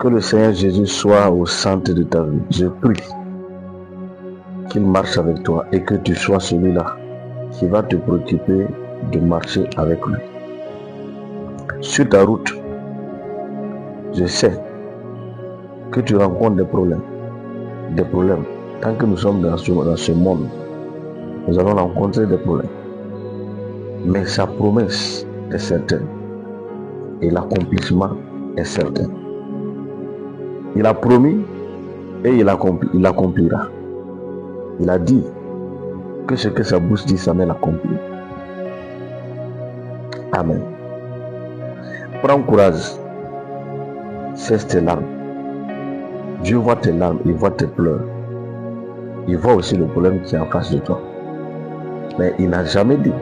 Que le Seigneur Jésus soit au centre de ta vie. Je prie qu'il marche avec toi et que tu sois celui-là qui va te préoccuper de marcher avec lui. Sur ta route, je sais que tu rencontres des problèmes. Des problèmes. Tant que nous sommes dans ce monde, nous allons rencontrer des problèmes. Mais sa promesse est certaine et l'accomplissement est certain. Il a promis et il accomplira. Il a dit que ce que sa bouche dit, sa main l'accomplit. Amen. Prends courage. Cesse tes larmes. Dieu voit tes larmes, il voit tes pleurs. Il voit aussi le problème qui est en face de toi. Mais il n'a jamais dit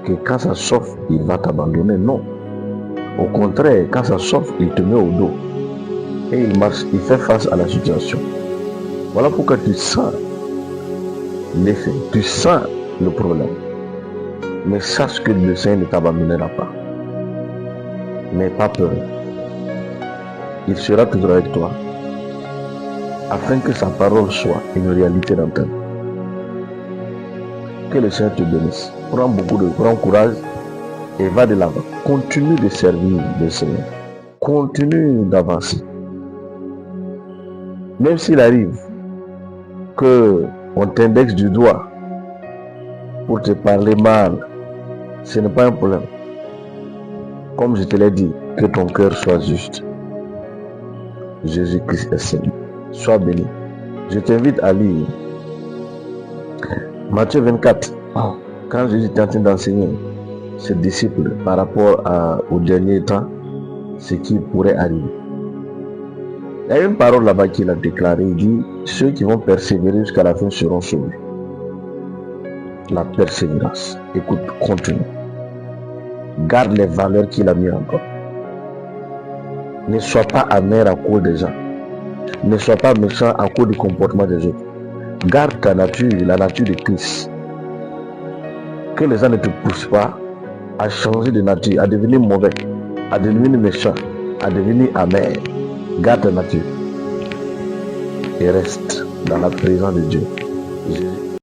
que quand ça chauffe, il va t'abandonner. Non. Au contraire, quand ça chauffe, il te met au dos. Et il marche, il fait face à la situation. Voilà pourquoi tu sens l'effet, tu sens le problème. Mais sache que le Seigneur ne t'abandonnera pas. N'aie pas peur. Il sera toujours avec toi, afin que sa parole soit une réalité dans ta vie. Que le Seigneur te bénisse. Prends courage et va de l'avant. Continue de servir le Seigneur. Continue d'avancer. Même s'il arrive qu'on t'indexe du doigt pour te parler mal, ce n'est pas un problème. Comme je te l'ai dit, que ton cœur soit juste. Jésus-Christ est Seigneur. Sois béni. Je t'invite à lire Matthieu 24. Quand Jésus était en train d'enseigner ses disciples par rapport au dernier temps, ce qui pourrait arriver. Il y a une parole là-bas qu'il a déclarée. Il dit, ceux qui vont persévérer jusqu'à la fin seront sauvés. La persévérance. Écoute, continue. Garde les valeurs qu'il a mis en toi. Ne sois pas amer à cause des gens. Ne sois pas méchant à cause du comportement des autres. Garde ta nature, la nature de Christ. Que les gens ne te poussent pas à changer de nature, à devenir mauvais, à devenir méchant, à devenir amer. Garde ta nature et reste dans la présence de Dieu. Jésus.